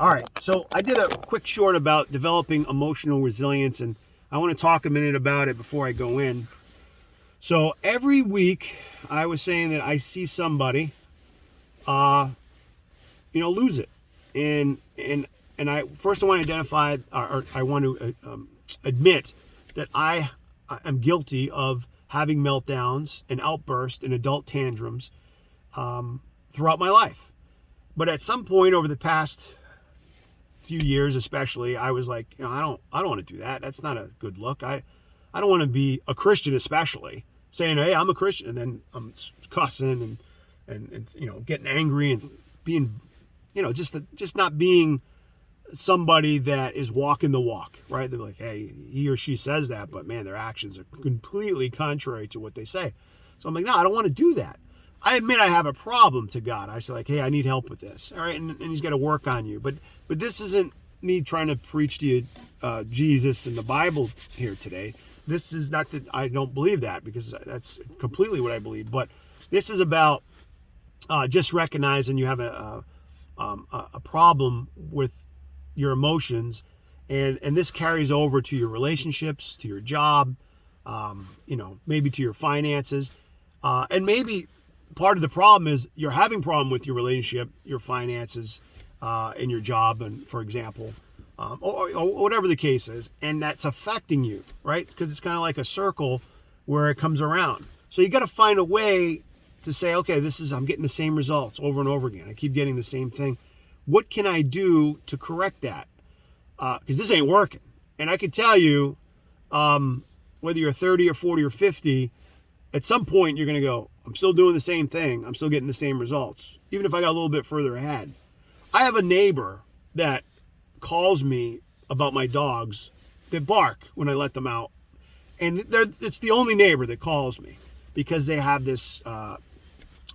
All right, so I did a quick short about developing emotional resilience, and I want to talk a minute about it before I go in. So every week, I was saying that I see somebody, lose it, and I first I want to identify, or I want to admit that I am guilty of having meltdowns and outbursts and adult tantrums throughout my life. But at some point over the past few years, especially, I was like, I don't want to do that. That's not a good look. I don't want to be a Christian, especially saying, hey, I'm a Christian, and then I'm cussing and getting angry and being, just not being somebody that is walking the walk, right? They're like, hey, he or she says that, but man, their actions are completely contrary to what they say. So I'm like, no, I don't want to do that. I admit I have a problem to God. I say like, hey, I need help with this. All right. And he's got to work on you. But this isn't me trying to preach to you Jesus and the Bible here today. This is not that I don't believe that, because that's completely what I believe. But this is about just recognizing you have a problem with your emotions, and this carries over to your relationships, to your job, maybe to your finances, and maybe part of the problem is you're having a problem with your relationship, your finances, and your job, and for example, or whatever the case is, and that's affecting you, right? Because it's kind of like a circle where it comes around. So you got to find a way to say, okay, I'm getting the same results over and over again. I keep getting the same thing. What can I do to correct that? Because this ain't working. And I can tell you, whether you're 30 or 40 or 50, at some point you're going to go, I'm still doing the same thing. I'm still getting the same results, even if I got a little bit further ahead. I have a neighbor that calls me about my dogs that bark when I let them out. And it's the only neighbor that calls me, because they have this,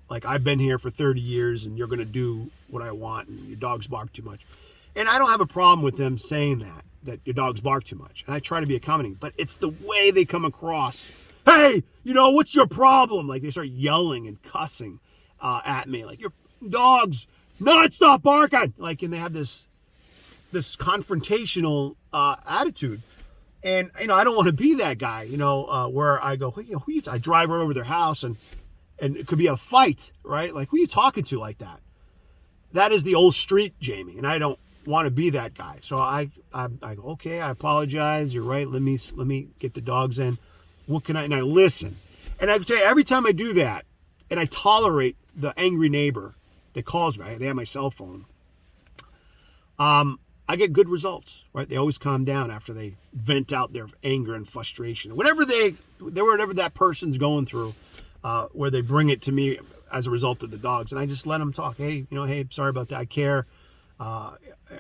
like, I've been here for 30 years and you're going to do what I want and your dogs bark too much. And I don't have a problem with them saying that your dogs bark too much. And I try to be accommodating, but it's the way they come across. Hey, what's your problem? Like, they start yelling and cussing at me. Like, your dogs non-stop barking. Like, and they have this confrontational attitude. And, I don't want to be that guy, where I go, I drive right over their house and it could be a fight, right? Like, who are you talking to like that? That is the old street, Jamie, and I don't want to be that guy. So I go, okay, I apologize. You're right. Let me get the dogs in. What can I? And I listen. And I tell you, every time I do that, and I tolerate the angry neighbor that calls me, they have my cell phone. I get good results, right? They always calm down after they vent out their anger and frustration, whatever that person's going through, where they bring it to me as a result of the dogs. And I just let them talk. Hey, hey, sorry about that. I care.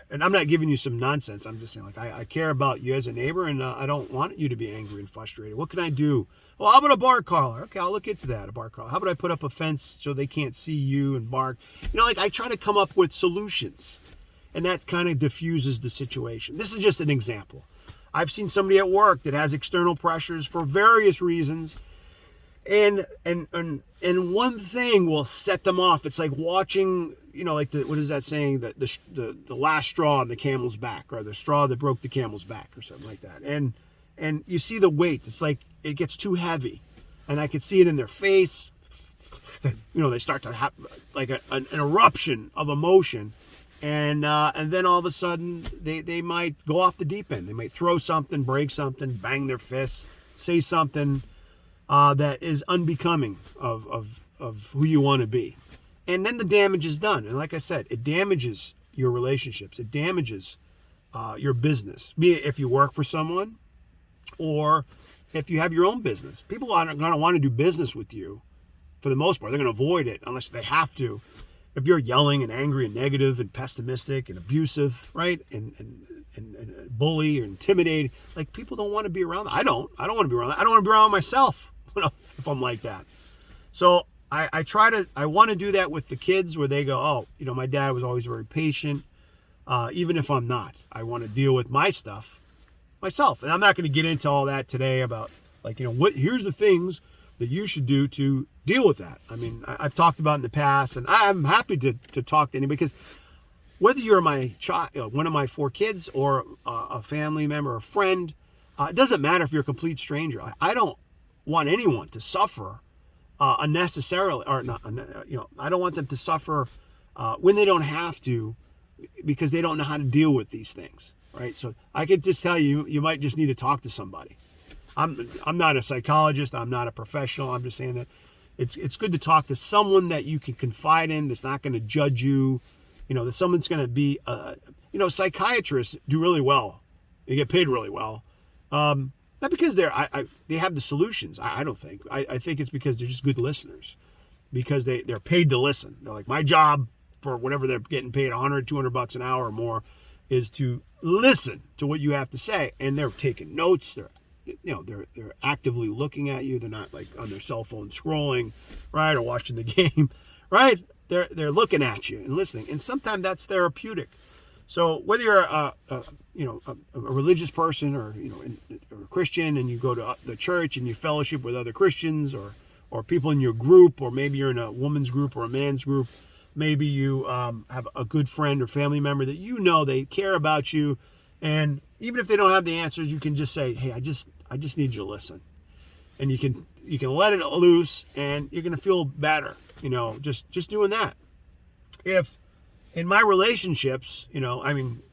And I'm not giving you some nonsense. I'm just saying, like, I care about you as a neighbor, and I don't want you to be angry and frustrated. What can I do? Well, how about a bark collar? Okay, I'll look into that, a bark collar. How about I put up a fence so they can't see you and bark? I try to come up with solutions, and that kind of diffuses the situation. This is just an example. I've seen somebody at work that has external pressures for various reasons, and one thing will set them off. It's like watching, like what is that saying? The last straw on the camel's back, or the straw that broke the camel's back, or something like that. And you see the weight. It's like it gets too heavy, and I can see it in their face. They start to have like an eruption of emotion, and then all of a sudden they might go off the deep end. They might throw something, break something, bang their fists, say something that is unbecoming of who you want to be. And then the damage is done. And like I said, it damages your relationships. It damages your business. Be it if you work for someone or if you have your own business. People aren't going to want to do business with you for the most part. They're going to avoid it unless they have to. If you're yelling and angry and negative and pessimistic and abusive, right? And bully or intimidate, like, people don't want to be around that. I don't want to be around that. I don't want to be around myself if I'm like that. So I want to do that with the kids, where they go, oh, my dad was always very patient. Even if I'm not, I want to deal with my stuff myself. And I'm not going to get into all that today about, like, here's the things that you should do to deal with that. I mean, I've talked about in the past, and I'm happy to talk to anybody, because whether you're my child, one of my 4 kids, or a family member, a friend, it doesn't matter if you're a complete stranger. I don't want anyone to suffer unnecessarily, or not. I don't want them to suffer when they don't have to, because they don't know how to deal with these things, right? So I could just tell you, you might just need to talk to somebody. I'm not a psychologist. I'm not a professional. I'm just saying that it's good to talk to someone that you can confide in, that's not going to judge you. That someone's going to be, psychiatrists do really well. They get paid really well. Not because they have the solutions. I don't think. I think it's because they're just good listeners, because they're paid to listen. They're like, my job for whatever they're getting paid, $100-$200 an hour or more, is to listen to what you have to say. And they're taking notes. They're actively looking at you. They're not like on their cell phone scrolling, right, or watching the game, right? They're looking at you and listening, and sometimes that's therapeutic. So whether you're a religious person, or or a Christian, and you go to the church and you fellowship with other Christians, or people in your group, or maybe you're in a woman's group or a man's group, maybe you have a good friend or family member that they care about you, and even if they don't have the answers, you can just say, hey, I just need you to listen, and you can let it loose, and you're gonna feel better. Just doing that. If in my relationships, I don't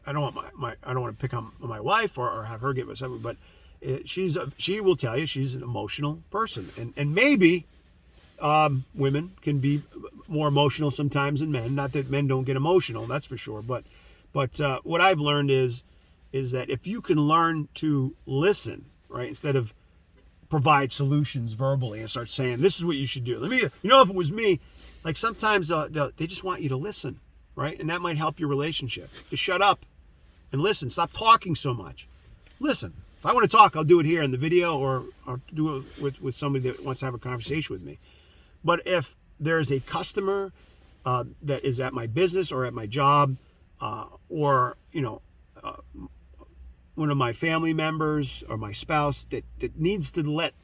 want I don't want to pick on my wife or have her get something, but she will tell you she's an emotional person, and maybe women can be more emotional sometimes than men. Not that men don't get emotional, that's for sure. But what I've learned is that if you can learn to listen, right, instead of provide solutions verbally and start saying, this is what you should do. If it was me, like sometimes they just want you to listen, right? And that might help your relationship. Just shut up and listen. Stop talking so much. Listen. If I want to talk, I'll do it here in the video, or do it with somebody that wants to have a conversation with me. But if there's a customer that is at my business or at my job, or one of my family members or my spouse that needs to let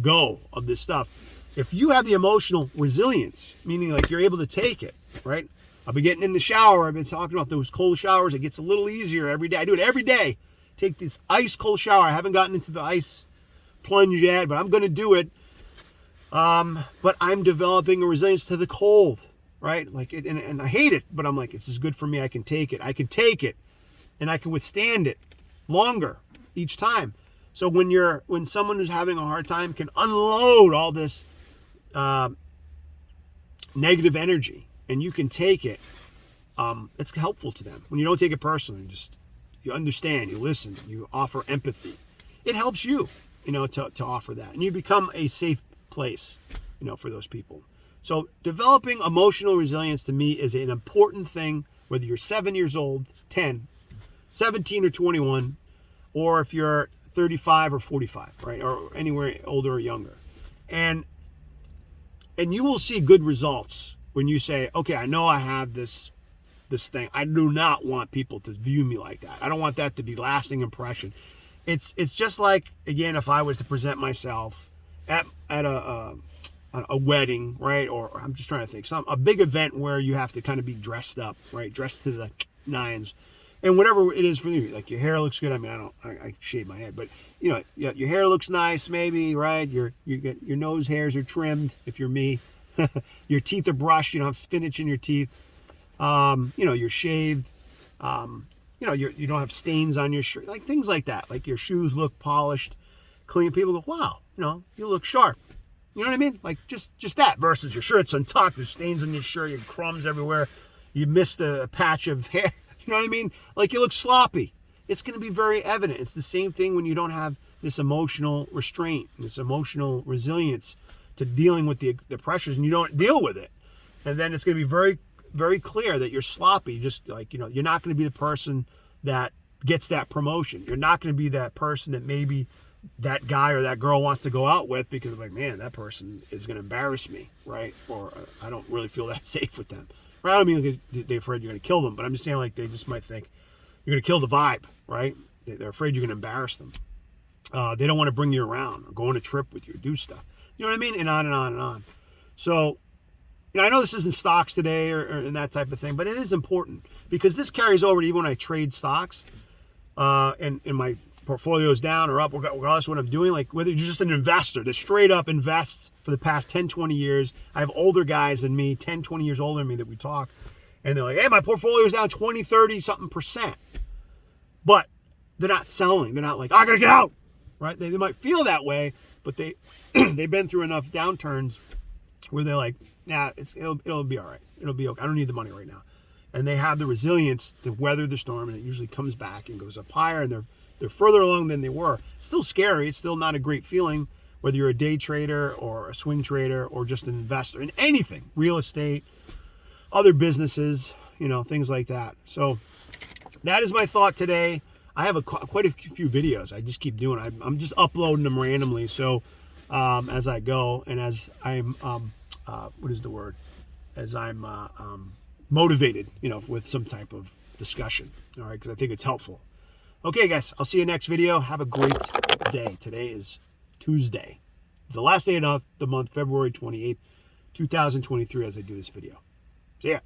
go of this stuff, if you have the emotional resilience, meaning like you're able to take it, right? I'll be getting in the shower. I've been talking about those cold showers. It gets a little easier every day. I do it every day. Take this ice cold shower. I haven't gotten into the ice plunge yet, but I'm going to do it. But I'm developing a resilience to the cold, right? Like it, and I hate it, but I'm like, this is good for me. I can take it. And I can withstand it longer each time. So when someone who's having a hard time can unload all this negative energy, and you can take it, it's helpful to them. When you don't take it personally, you understand, you listen, you offer empathy. It helps you, to offer that, and you become a safe place, for those people. So developing emotional resilience to me is an important thing, whether you're 7 years old, 10, 17 or 21, or if you're 35 or 45, right? Or anywhere older or younger. And you will see good results when you say, okay, I know I have this thing. I do not want people to view me like that. I don't want that to be lasting impression. It's just like, again, if I was to present myself at a wedding, right? Or I'm just trying to think, a big event where you have to kind of be dressed up, right? Dressed to the nines. And whatever it is for you, like your hair looks good. I mean, I shave my head, but your hair looks nice, maybe, right? Your nose hairs are trimmed if you're me. Your teeth are brushed. You don't have spinach in your teeth. You're shaved. You don't have stains on your shirt, like things like that. Like your shoes look polished, clean. People go, wow, you look sharp. You know what I mean? Like just that versus your shirt's untucked. There's stains on your shirt. You have crumbs everywhere. You missed a patch of hair. You know what I mean? Like you look sloppy. It's going to be very evident. It's the same thing when you don't have this emotional restraint, this emotional resilience to dealing with the pressures, and you don't deal with it. And then it's going to be very, very clear that you're sloppy. Just like, you're not going to be the person that gets that promotion. You're not going to be that person that maybe that guy or that girl wants to go out with, because like, man, that person is going to embarrass me, right? Or I don't really feel that safe with them. Right? I don't mean they're afraid you're going to kill them, but I'm just saying, like, they just might think you're going to kill the vibe, right? They're afraid you're going to embarrass them. They don't want to bring you around or go on a trip with you or do stuff. You know what I mean? And on and on and on. So I know this isn't stocks today or that type of thing, but it is important because this carries over to even when I trade stocks and my portfolio is down or up, regardless of what I'm doing. Like whether you're just an investor that straight up invests for the past 10, 20 years. I have older guys than me, 10, 20 years older than me, that we talk. And they're like, hey, my portfolio is down 20, 30 something percent. But they're not selling. They're not like, oh, I got to get out. Right? They might feel that way, but they've been through enough downturns where they're like, nah, it'll be all right. It'll be okay. I don't need the money right now. And they have the resilience to weather the storm, and it usually comes back and goes up higher, and they're further along than they were. It's still scary. It's still not a great feeling, whether you're a day trader or a swing trader or just an investor in anything, real estate, other businesses, things like that. So that is my thought today. I have quite a few videos I just keep doing. I'm just uploading them randomly. So as I go and as I'm, what is the word? As I'm motivated, with some type of discussion. All right, because I think it's helpful. Okay, guys, I'll see you next video. Have a great day. Today is Tuesday, the last day of the month, February 28th, 2023, as I do this video. See ya.